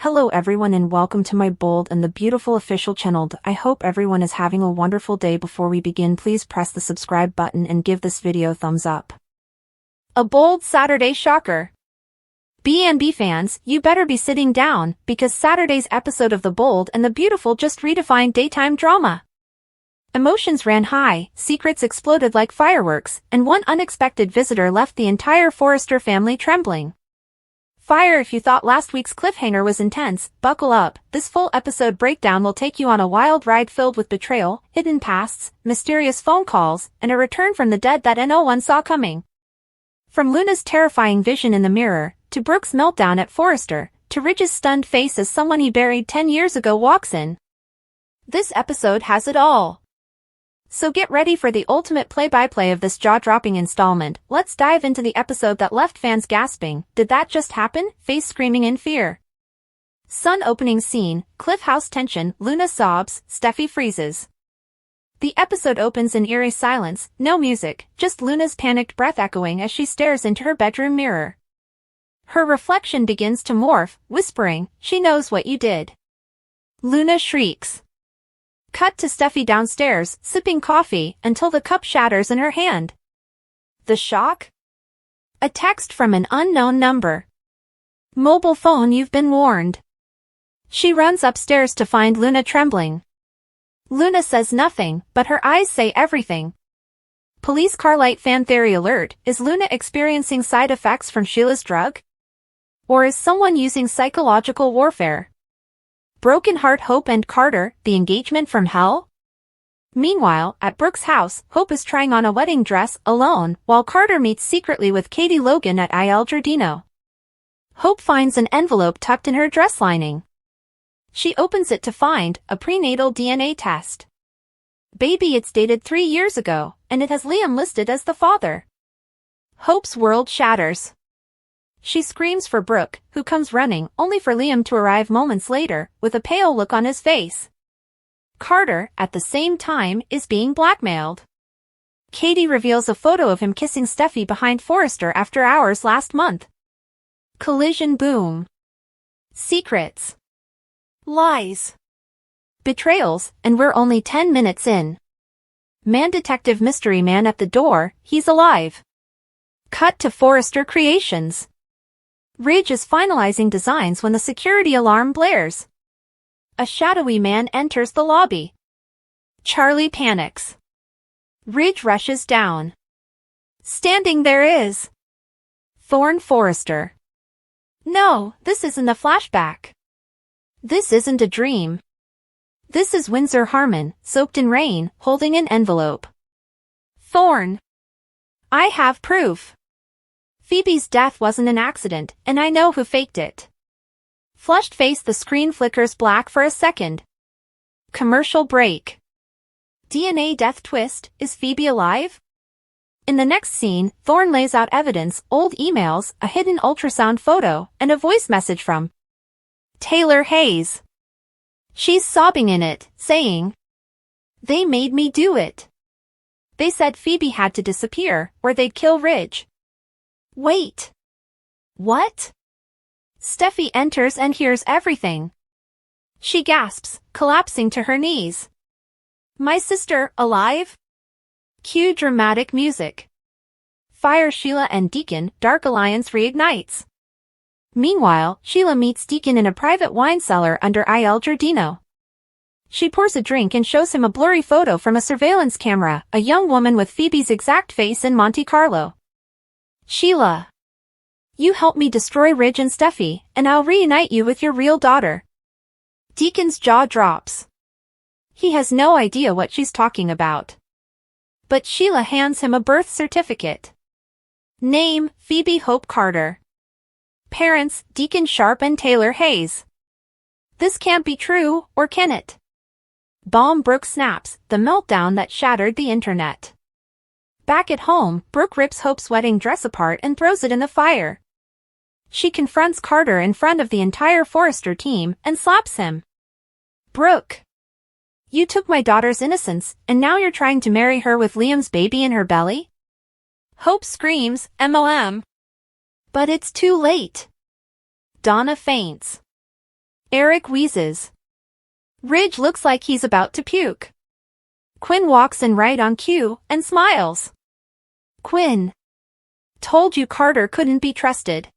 Hello everyone and welcome to my bold and the beautiful official channel. I hope everyone is having a wonderful day. Before we begin, please press the subscribe button and give this video a thumbs up. A bold Saturday shocker. B&B fans, you better be sitting down, because Saturday's episode of The Bold and the Beautiful just redefined daytime drama. Emotions ran high, secrets exploded like fireworks, and one unexpected visitor left the entire Forrester family trembling. Fire! If you thought last week's cliffhanger was intense, buckle up. This full episode breakdown will take you on a wild ride filled with betrayal, hidden pasts, mysterious phone calls, and a return from the dead that no one saw coming. From Luna's terrifying vision in the mirror, to Brooke's meltdown at Forrester, to Ridge's stunned face as someone he buried 10 years ago walks in. This episode has it all. So get ready for the ultimate play-by-play of this jaw-dropping installment. Let's dive into the episode that left fans gasping. Did that just happen? Face screaming in fear. Sun opening scene, Cliff House tension, Luna sobs, Steffi freezes. The episode opens in eerie silence, no music, just Luna's panicked breath echoing as she stares into her bedroom mirror. Her reflection begins to morph, whispering, "She knows what you did." Luna shrieks. Cut to Steffi downstairs, sipping coffee, until the cup shatters in her hand. The shock? A text from an unknown number. "Mobile phone, you've been warned." She runs upstairs to find Luna trembling. Luna says nothing, but her eyes say everything. Police car light fan theory alert. Is Luna experiencing side effects from Sheila's drug? Or is someone using psychological warfare? Broken heart, Hope and Carter, the engagement from hell? Meanwhile, at Brooke's house, Hope is trying on a wedding dress, alone, while Carter meets secretly with Katie Logan at Il Giardino. Hope finds an envelope tucked in her dress lining. She opens it to find a prenatal DNA test. Baby, it's dated 3 years ago, and it has Liam listed as the father. Hope's world shatters. She screams for Brooke, who comes running, only for Liam to arrive moments later, with a pale look on his face. Carter, at the same time, is being blackmailed. Katie reveals a photo of him kissing Steffi behind Forrester after hours last month. Collision boom. Secrets. Lies. Betrayals, and we're only 10 minutes in. Man detective mystery man at the door, he's alive. Cut to Forrester Creations. Ridge is finalizing designs when the security alarm blares. A shadowy man enters the lobby. Charlie panics. Ridge rushes down. Standing there is Thorne Forrester. No, this isn't a flashback. This isn't a dream. This is Windsor Harmon, soaked in rain, holding an envelope. Thorne. I have proof. Phoebe's death wasn't an accident, and I know who faked it. Flushed face, the screen flickers black for a second. Commercial break. DNA death twist, is Phoebe alive? In the next scene, Thorne lays out evidence, old emails, a hidden ultrasound photo, and a voice message from Taylor Hayes. She's sobbing in it, saying, "They made me do it. They said Phoebe had to disappear, or they'd kill Ridge." Wait. What? Steffi enters and hears everything. She gasps, collapsing to her knees. My sister, alive? Cue dramatic music. Fire. Sheila and Deacon, Dark Alliance reignites. Meanwhile, Sheila meets Deacon in a private wine cellar under Il Giardino. She pours a drink and shows him a blurry photo from a surveillance camera, a young woman with Phoebe's exact face in Monte Carlo. Sheila. You help me destroy Ridge and Steffi, and I'll reunite you with your real daughter. Deacon's jaw drops. He has no idea what she's talking about. But Sheila hands him a birth certificate. Name, Phoebe Hope Carter. Parents, Deacon Sharp and Taylor Hayes. This can't be true, or can it? Bomb. Brooke snaps, the meltdown that shattered the internet. Back at home, Brooke rips Hope's wedding dress apart and throws it in the fire. She confronts Carter in front of the entire Forrester team and slaps him. Brooke. You took my daughter's innocence, and now you're trying to marry her with Liam's baby in her belly? Hope screams, MOM. But it's too late. Donna faints. Eric wheezes. Ridge looks like he's about to puke. Quinn walks in right on cue and smiles. Quinn. Told you Carter couldn't be trusted.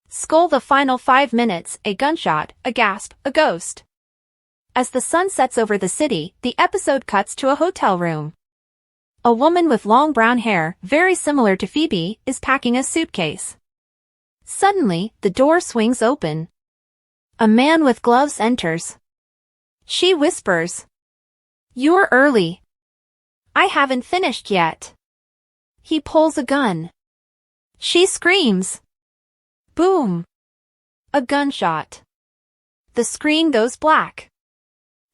Skull the final 5 minutes, a gunshot, a gasp, a ghost. As the sun sets over the city, the episode cuts to a hotel room. A woman with long brown hair, very similar to Phoebe, is packing a suitcase. Suddenly, the door swings open. A man with gloves enters. She whispers. You're early. I haven't finished yet. He pulls a gun. She screams. Boom. A gunshot. The screen goes black.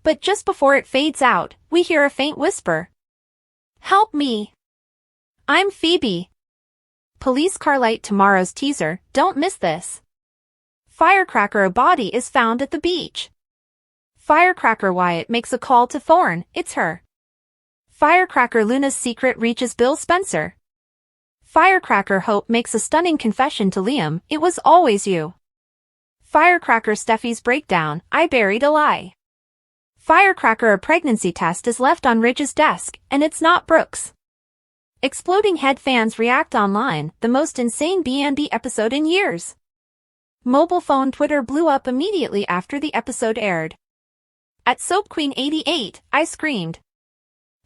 But just before it fades out, we hear a faint whisper. Help me. I'm Phoebe. Police car light tomorrow's teaser, don't miss this. Firecracker a body is found at the beach. Firecracker Wyatt makes a call to Thorne, it's her. Firecracker Luna's secret reaches Bill Spencer. Firecracker Hope makes a stunning confession to Liam, it was always you. Firecracker Steffi's breakdown, I buried a lie. Firecracker a pregnancy test is left on Ridge's desk, and it's not Brooks. Exploding Head fans react online, the most insane B&B episode in years. Mobile phone Twitter blew up immediately after the episode aired. At SoapQueen88, I screamed.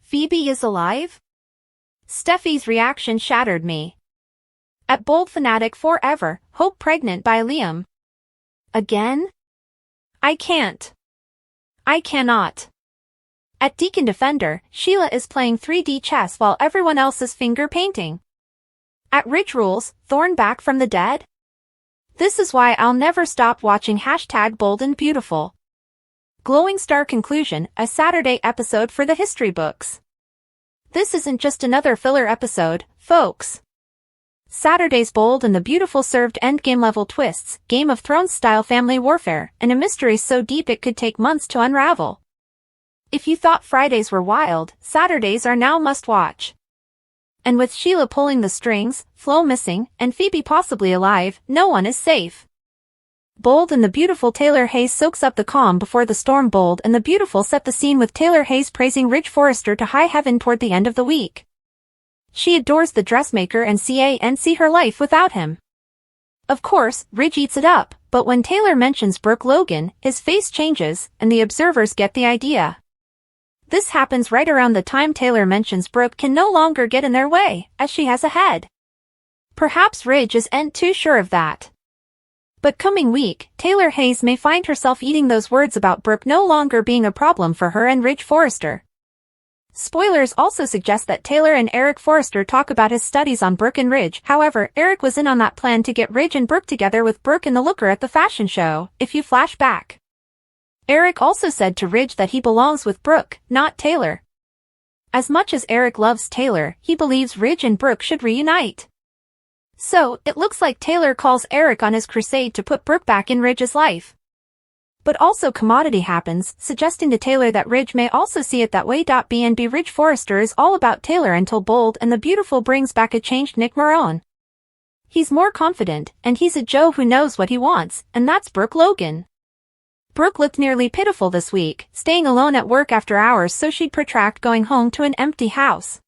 Phoebe is alive? Steffi's reaction shattered me. At Bold Fanatic Forever, Hope pregnant by Liam. Again? I can't. I cannot. At Deacon Defender, Sheila is playing 3D chess while everyone else is finger painting. At Rich Rules, Thorne back from the dead? This is why I'll never stop watching #Bold and Beautiful. Glowing Star Conclusion, a Saturday episode for the history books. This isn't just another filler episode, folks. Saturday's Bold and the Beautiful served endgame-level twists, Game of Thrones-style family warfare, and a mystery so deep it could take months to unravel. If you thought Fridays were wild, Saturdays are now must-watch. And with Sheila pulling the strings, Flo missing, and Phoebe possibly alive, no one is safe. Bold and the Beautiful Taylor Hayes soaks up the calm before the storm. Bold and the Beautiful set the scene with Taylor Hayes praising Ridge Forrester to high heaven toward the end of the week. She adores the dressmaker and can't see her life without him. Of course, Ridge eats it up, but when Taylor mentions Brooke Logan, his face changes, and the observers get the idea. This happens right around the time Taylor mentions Brooke can no longer get in their way, as she has a head. Perhaps Ridge isn't too sure of that. But coming week, Taylor Hayes may find herself eating those words about Brooke no longer being a problem for her and Ridge Forrester. Spoilers also suggest that Taylor and Eric Forrester talk about his studies on Brooke and Ridge. However, Eric was in on that plan to get Ridge and Brooke together with Brooke and the Looker at the fashion show, if you flash back. Eric also said to Ridge that he belongs with Brooke, not Taylor. As much as Eric loves Taylor, he believes Ridge and Brooke should reunite. So, it looks like Taylor calls Eric on his crusade to put Brooke back in Ridge's life. But also Commodity happens, suggesting to Taylor that Ridge may also see it that way. B&B Ridge Forrester is all about Taylor until Bold and the Beautiful brings back a changed Nick Marone. He's more confident, and he's a Joe who knows what he wants, and that's Brooke Logan. Brooke looked nearly pitiful this week, staying alone at work after hours so she'd protract going home to an empty house.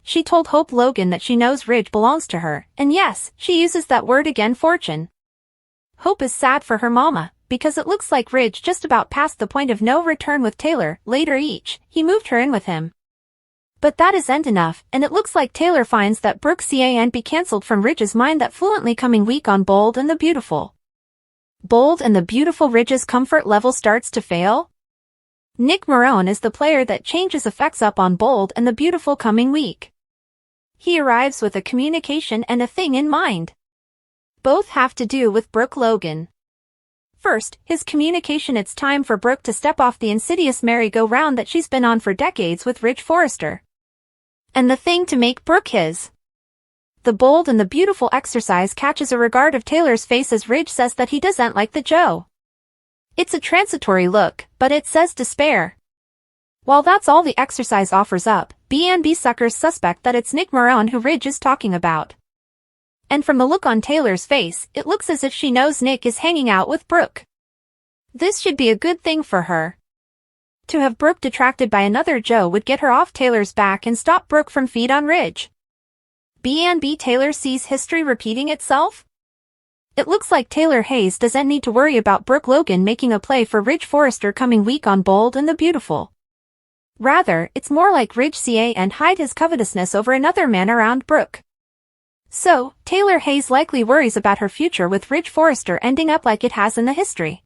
She told Hope Logan that she knows Ridge belongs to her, and yes, she uses that word again, fortune. Hope is sad for her mama, because it looks like Ridge just about passed the point of no return with Taylor. Later he moved her in with him. But that isn't enough, and it looks like Taylor finds that Brooke can't be cancelled from Ridge's mind that fluently coming week on Bold and the Beautiful. Bold and the Beautiful Ridge's comfort level starts to fail? Nick Marone is the player that changes effects up on Bold and the Beautiful coming week. He arrives with a communication and a thing in mind. Both have to do with Brooke Logan. First, his communication: it's time for Brooke to step off the insidious merry-go-round that she's been on for decades with Ridge Forrester. And the thing to make Brooke his. The Bold and the Beautiful exercise catches a regard of Taylor's face as Ridge says that he doesn't like the Joe. It's a transitory look, but it says despair. While that's all the exercise offers up, B&B suckers suspect that it's Nick Marone who Ridge is talking about. And from the look on Taylor's face, it looks as if she knows Nick is hanging out with Brooke. This should be a good thing for her. To have Brooke detracted by another Joe would get her off Taylor's back and stop Brooke from feed on Ridge. B&B Taylor sees history repeating itself? It looks like Taylor Hayes doesn't need to worry about Brooke Logan making a play for Ridge Forrester coming week on Bold and the Beautiful. Rather, it's more like Ridge CA and hide his covetousness over another man around Brooke. So, Taylor Hayes likely worries about her future with Ridge Forrester ending up like it has in the history.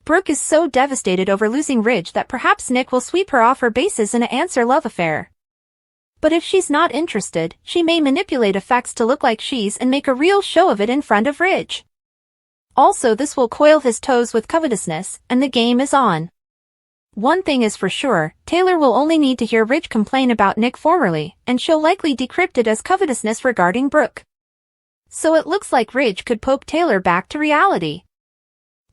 Brooke is so devastated over losing Ridge that perhaps Nick will sweep her off her bases in an answer love affair. But if she's not interested, she may manipulate effects to look like she's and make a real show of it in front of Ridge. Also, this will coil his toes with covetousness, and the game is on. One thing is for sure, Taylor will only need to hear Ridge complain about Nick formerly, and she'll likely decrypt it as covetousness regarding Brooke. So it looks like Ridge could poke Taylor back to reality.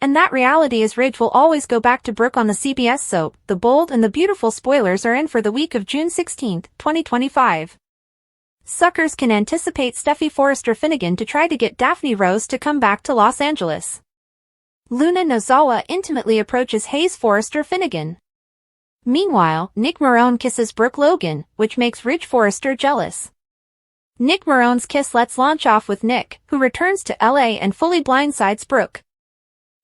And that reality is Ridge will always go back to Brooke on the CBS soap. The Bold and the Beautiful spoilers are in for the week of June 16, 2025. Suckers can anticipate Steffi Forrester Finnegan to try to get Daphne Rose to come back to Los Angeles. Luna Nozawa intimately approaches Hayes Forrester Finnegan. Meanwhile, Nick Marone kisses Brooke Logan, which makes Ridge Forrester jealous. Nick Marone's kiss lets launch off with Nick, who returns to LA and fully blindsides Brooke.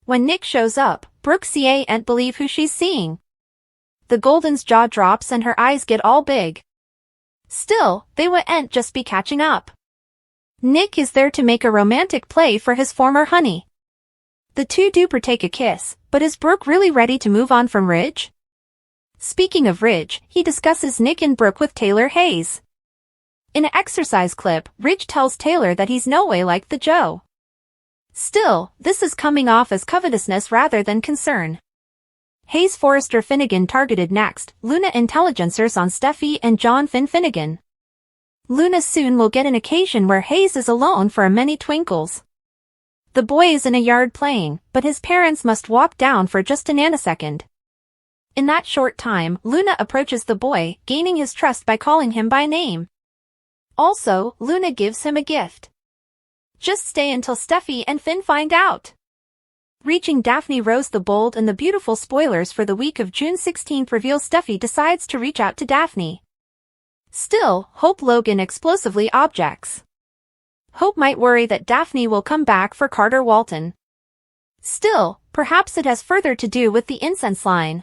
When Nick shows up, Brooke can't believe who she's seeing. The Golden's jaw drops and her eyes get all big. Still, they wouldn't just be catching up. Nick is there to make a romantic play for his former honey. The two do partake a kiss, but is Brooke really ready to move on from Ridge? Speaking of Ridge, he discusses Nick and Brooke with Taylor Hayes. In an exercise clip, Ridge tells Taylor that he's no way like the Joe. Still, this is coming off as covetousness rather than concern. Hayes Forrester Finnegan targeted next, Luna Intelligencers on Steffi and John Finnegan. Luna soon will get an occasion where Hayes is alone for a many twinkles. The boy is in a yard playing, but his parents must walk down for just a nanosecond. In that short time, Luna approaches the boy, gaining his trust by calling him by name. Also, Luna gives him a gift. Just stay until Steffi and Finn find out. Reaching Daphne Rose the Bold and the Beautiful spoilers for the week of June 16 reveal Steffi decides to reach out to Daphne. Still, Hope Logan explosively objects. Hope might worry that Daphne will come back for Carter Walton. Still, perhaps it has further to do with the incense line.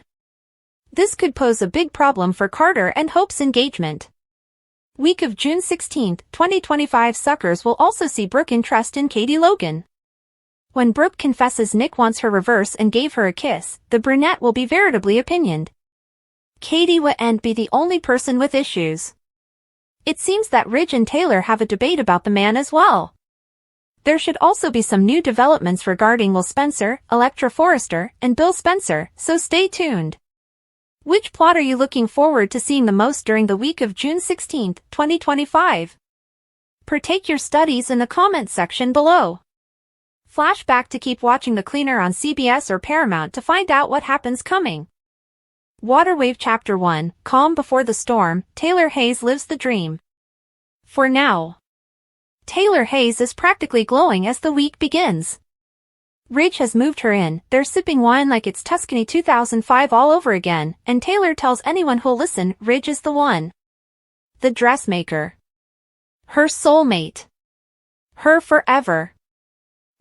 This could pose a big problem for Carter and Hope's engagement. Week of June 16, 2025 suckers will also see Brooke interest in Katie Logan. When Brooke confesses Nick wants her reverse and gave her a kiss, the brunette will be veritably opinioned. Katie wouldn't be the only person with issues. It seems that Ridge and Taylor have a debate about the man as well. There should also be some new developments regarding Will Spencer, Electra Forrester, and Bill Spencer, so stay tuned. Which plot are you looking forward to seeing the most during the week of June 16, 2025? Partake your studies in the comments section below. Flashback to keep watching The Cleaner on CBS or Paramount to find out what happens coming. Waterwave Chapter 1, Calm Before the Storm, Taylor Hayes lives the dream. For now, Taylor Hayes is practically glowing as the week begins. Ridge has moved her in, they're sipping wine like it's Tuscany 2005 all over again, and Taylor tells anyone who'll listen, Ridge is the one. The dressmaker. Her soulmate. Her forever.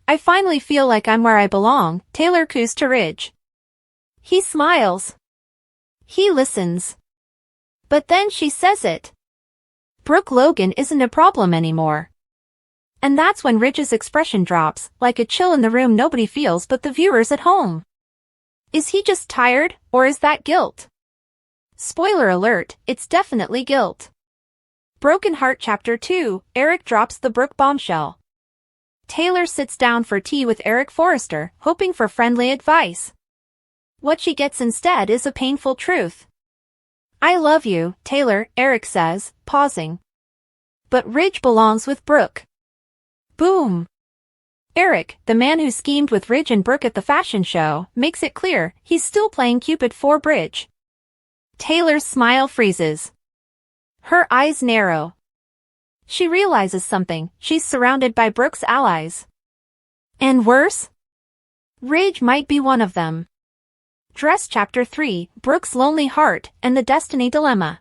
I finally feel like I'm where I belong, Taylor coos to Ridge. He smiles. He listens. But then she says it. Brooke Logan isn't a problem anymore. And that's when Ridge's expression drops, like a chill in the room nobody feels but the viewers at home. Is he just tired, or is that guilt? Spoiler alert, it's definitely guilt. Broken Heart Chapter 2, Eric drops the Brooke bombshell. Taylor sits down for tea with Eric Forrester, hoping for friendly advice. What she gets instead is a painful truth. I love you, Taylor, Eric says, pausing. But Ridge belongs with Brooke. Boom. Eric, the man who schemed with Ridge and Brooke at the fashion show, makes it clear he's still playing Cupid for Ridge. Taylor's smile freezes. Her eyes narrow. She realizes something, she's surrounded by Brooke's allies. And worse? Ridge might be one of them. Dress Chapter 3, Brooke's Lonely Heart and the Destiny Dilemma.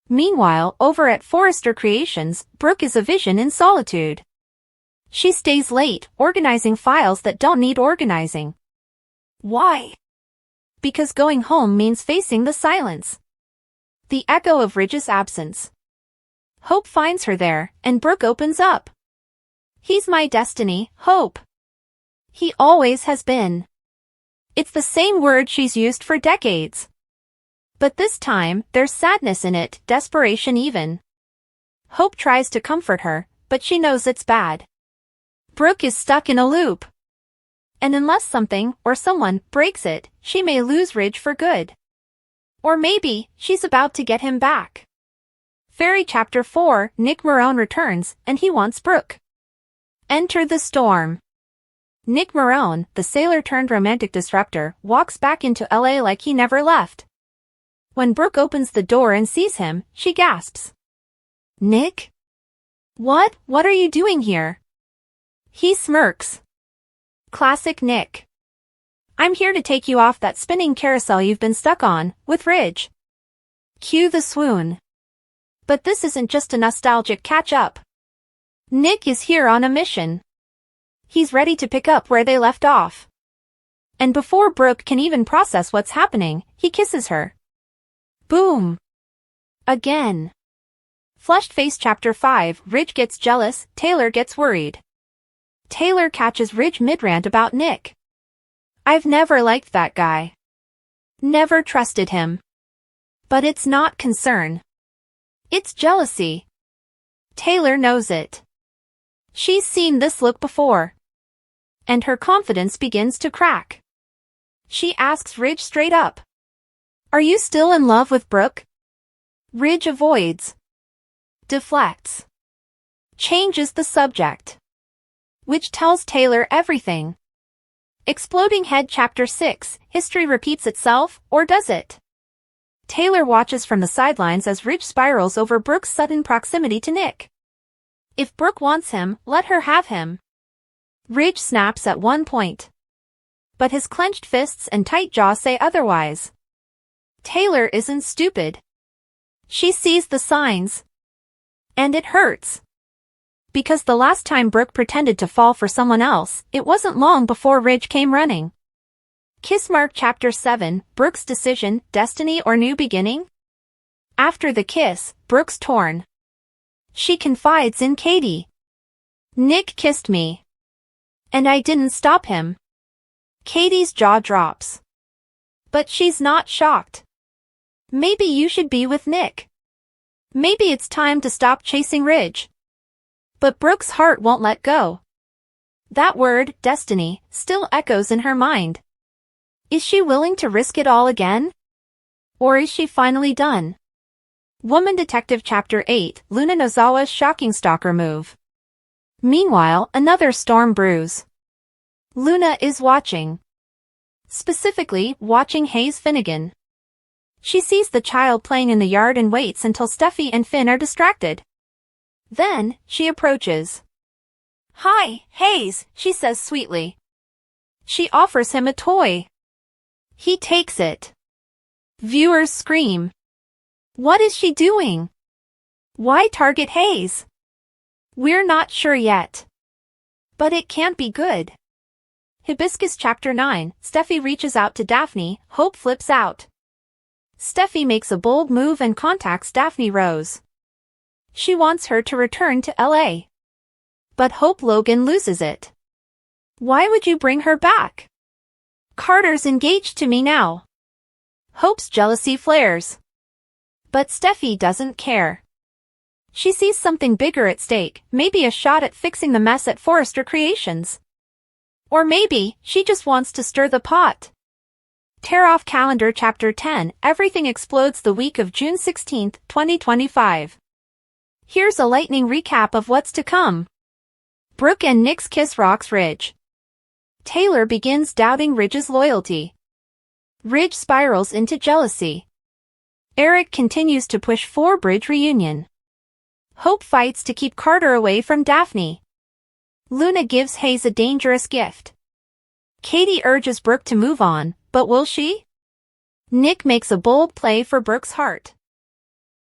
Meanwhile, over at Forrester Creations, Brooke is a vision in solitude. She stays late, organizing files that don't need organizing. Why? Because going home means facing the silence. The echo of Ridge's absence. Hope finds her there, and Brooke opens up. He's my destiny, Hope. He always has been. It's the same word she's used for decades. But this time, there's sadness in it, desperation even. Hope tries to comfort her, but she knows it's bad. Brooke is stuck in a loop. And unless something, or someone, breaks it, she may lose Ridge for good. Or maybe, she's about to get him back. Fairy Chapter 4, Nick Marone returns, and he wants Brooke. Enter the storm. Nick Marone, the sailor-turned-romantic disruptor, walks back into LA like he never left. When Brooke opens the door and sees him, she gasps. Nick? What are you doing here? He smirks. Classic Nick. I'm here to take you off that spinning carousel you've been stuck on, with Ridge. Cue the swoon. But this isn't just a nostalgic catch-up. Nick is here on a mission. He's ready to pick up where they left off. And before Brooke can even process what's happening, he kisses her. Boom. Again. Flushed Face Chapter 5, Ridge gets jealous, Taylor gets worried. Taylor catches Ridge mid-rant about Nick. I've never liked that guy. Never trusted him. But it's not concern. It's jealousy. Taylor knows it. She's seen this look before. And her confidence begins to crack. She asks Ridge straight up. Are you still in love with Brooke? Ridge avoids. Deflects. Changes the subject. Which tells Taylor everything. Exploding Head Chapter 6, History repeats itself, or does it? Taylor watches from the sidelines as Ridge spirals over Brooke's sudden proximity to Nick. If Brooke wants him, let her have him. Ridge snaps at one point. But his clenched fists and tight jaw say otherwise. Taylor isn't stupid. She sees the signs. And it hurts. Because the last time Brooke pretended to fall for someone else, it wasn't long before Ridge came running. Kissmark Chapter 7, Brooke's Decision, Destiny or New Beginning? After the kiss, Brooke's torn. She confides in Katie. Nick kissed me. And I didn't stop him. Katie's jaw drops. But she's not shocked. Maybe you should be with Nick. Maybe it's time to stop chasing Ridge. But Brooke's heart won't let go. That word, destiny, still echoes in her mind. Is she willing to risk it all again? Or is she finally done? Woman Detective Chapter 8, Luna Nozawa's shocking stalker move. Meanwhile, another storm brews. Luna is watching. Specifically, watching Hayes Finnegan. She sees the child playing in the yard and waits until Steffi and Finn are distracted. Then, she approaches. Hi, Hayes, she says sweetly. She offers him a toy. He takes it. Viewers scream. What is she doing? Why target Hayes? We're not sure yet. But it can't be good. Hibiscus Chapter 9, Steffi reaches out to Daphne, Hope flips out. Steffi makes a bold move and contacts Daphne Rose. She wants her to return to LA. But Hope Logan loses it. Why would you bring her back? Carter's engaged to me now. Hope's jealousy flares. But Steffi doesn't care. She sees something bigger at stake, maybe a shot at fixing the mess at Forrester Creations. Or maybe, she just wants to stir the pot. Tear off calendar Chapter 10, Everything explodes the week of June 16, 2025. Here's a lightning recap of what's to come. Brooke and Nick's kiss rocks Ridge. Taylor begins doubting Ridge's loyalty. Ridge spirals into jealousy. Eric continues to push for Bridge reunion. Hope fights to keep Carter away from Daphne. Luna gives Hayes a dangerous gift. Katie urges Brooke to move on, but will she? Nick makes a bold play for Brooke's heart.